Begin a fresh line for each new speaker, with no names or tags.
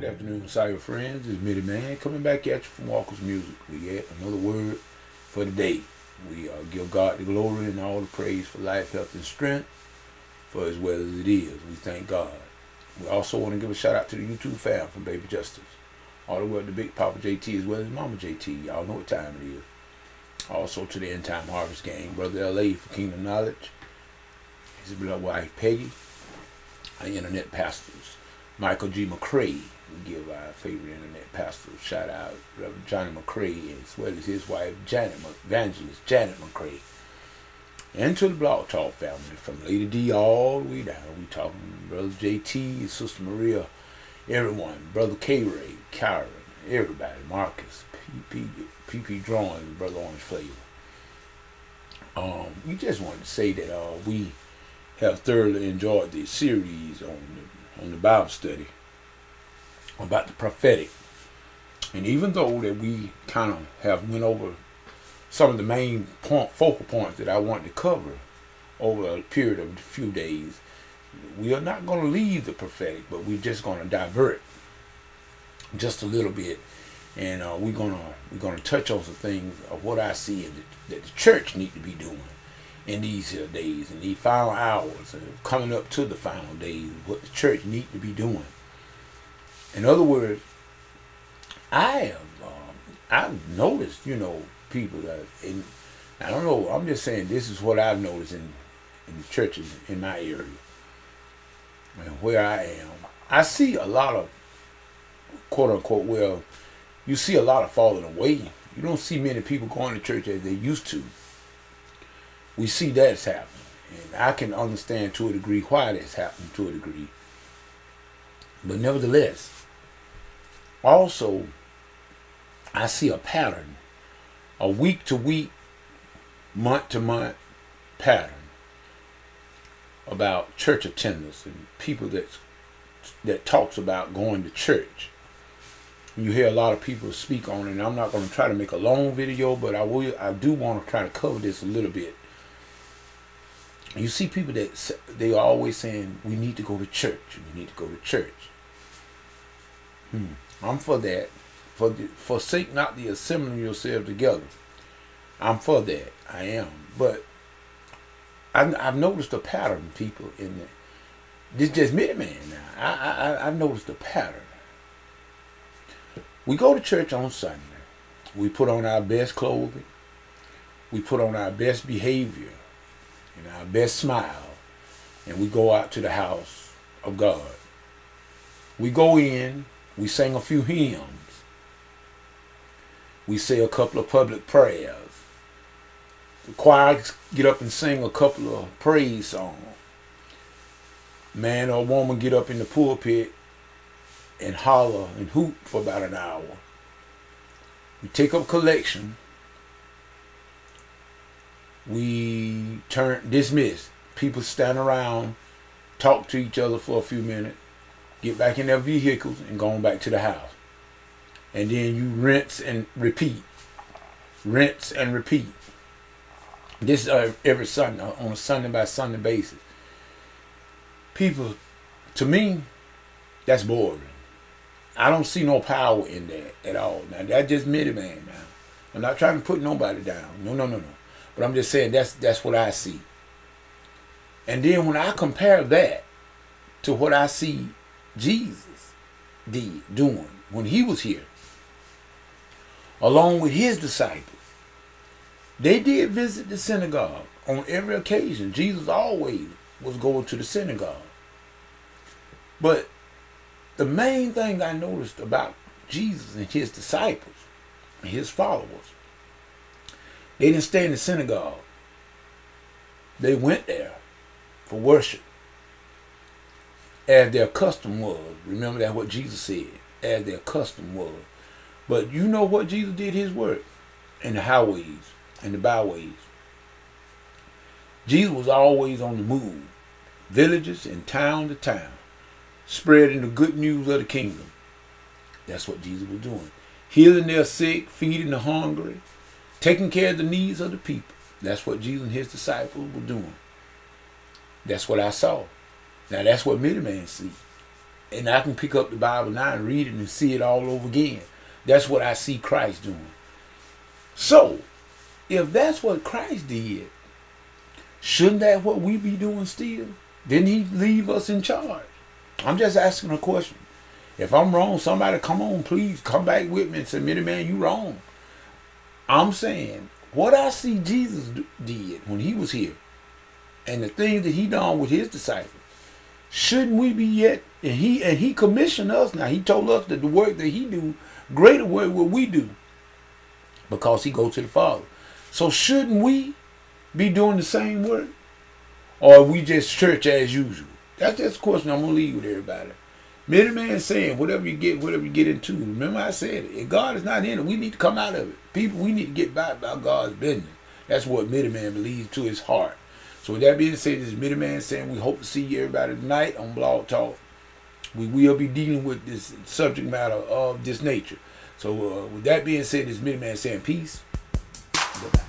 afternoon, cyber friends. It's Mitty Man coming back at you from Walker's Music. We get another word for the day. We give God the glory and all the praise for life, health, and strength for as well as it is. We thank God. We also want to give a shout out to the YouTube fam from Baby Justice. All the way up to Big Papa JT as well as Mama JT. Y'all know what time it is. Also to the End Time Harvest Gang, Brother LA for Kingdom Knowledge. His beloved wife Peggy. Our internet pastors. Michael G. McCrae. We give our favorite internet pastor a shout out, Reverend Johnny McCrae, as well as his wife, Evangelist Janet McCrae. And to the Blog Talk family, from Lady D all the way down. We talking Brother JT, Sister Maria, everyone, Brother K-Ray, Karen, everybody, Marcus, PP Drawing, Brother Orange Flavor. We just wanted to say that we have thoroughly enjoyed the series on the Bible study about the prophetic. And even though that we kind of have went over some of the main focal points that I wanted to cover over a period of a few days, we are not going to leave the prophetic, but we're just going to divert just a little bit, and we're gonna touch on some things of what I see that the church need to be doing in these days, in these final hours, and coming up to the final days, what the church need to be doing. In other words, I've noticed, people that, I don't know, I'm just saying this is what I've noticed in the churches in my area and where I am. I see a lot of, quote unquote, well, you see a lot of falling away. You don't see many people going to church as they used to. We see that's happening. And I can understand to a degree why that's happening to a degree. But nevertheless, also, I see a pattern, a week-to-week, month-to-month pattern about church attendance and people that talks about going to church. You hear a lot of people speak on it, and I'm not going to try to make a long video, but I do want to try to cover this a little bit. You see people that they are always saying, we need to go to church. We need to go to church. I'm for that. Forsake not the assembling yourselves together. I'm for that. I am. But I've noticed a pattern, people, in there. This is just me, man. Now I've noticed a pattern. We go to church on Sunday. We put on our best clothing. We put on our best behavior and our best smile. And we go out to the house of God. We go in. We sing a few hymns. We say a couple of public prayers. The choir get up and sing a couple of praise songs. Man or woman get up in the pulpit and holler and hoot for about an hour. We take up collection. We dismiss. People stand around, talk to each other for a few minutes, get back in their vehicles and go on back to the house. And then you rinse and repeat. Rinse and repeat. This is every Sunday, on a Sunday by Sunday basis. People, to me, that's boring. I don't see no power in that at all. Now, that's just Mitty Man now. I'm not trying to put nobody down. No. But I'm just saying that's what I see. And then when I compare that to what I see Jesus doing when he was here, along with his disciples, they did visit the synagogue on every occasion. Jesus always was going to the synagogue. But the main thing I noticed about Jesus and his disciples and his followers, they didn't stay in the synagogue. They went there for worship, as their custom was. Remember that's what Jesus said, as their custom was. But you know what Jesus did his work? In the highways and the byways. Jesus was always on the move, villages and town to town, spreading the good news of the kingdom. That's what Jesus was doing. Healing their sick, feeding the hungry, taking care of the needs of the people. That's what Jesus and his disciples were doing. That's what I saw. Now that's what Mitty Man see. And I can pick up the Bible now and read it and see it all over again. That's what I see Christ doing. So, if that's what Christ did, shouldn't that what we be doing still? Didn't he leave us in charge? I'm just asking a question. If I'm wrong, somebody come on, please come back with me and say, man, you wrong. I'm saying, what I see Jesus did when he was here, and the things that he done with his disciples, shouldn't we be yet? And he commissioned us now. He told us that the work that he do, greater work what we do, because he go to the Father. So shouldn't we be doing the same work? Or are we just church as usual? That's just a question I'm going to leave with everybody. Many man saying, whatever you get into. Remember I said it. If God is not in it, we need to come out of it. People, we need to get back about God's business. That's what Many Man believes to his heart. So with that being said, this is Many Man saying we hope to see everybody tonight on Blog Talk. We will be dealing with this subject matter of this nature. So with that being said, this is Many Man saying peace. Goodbye.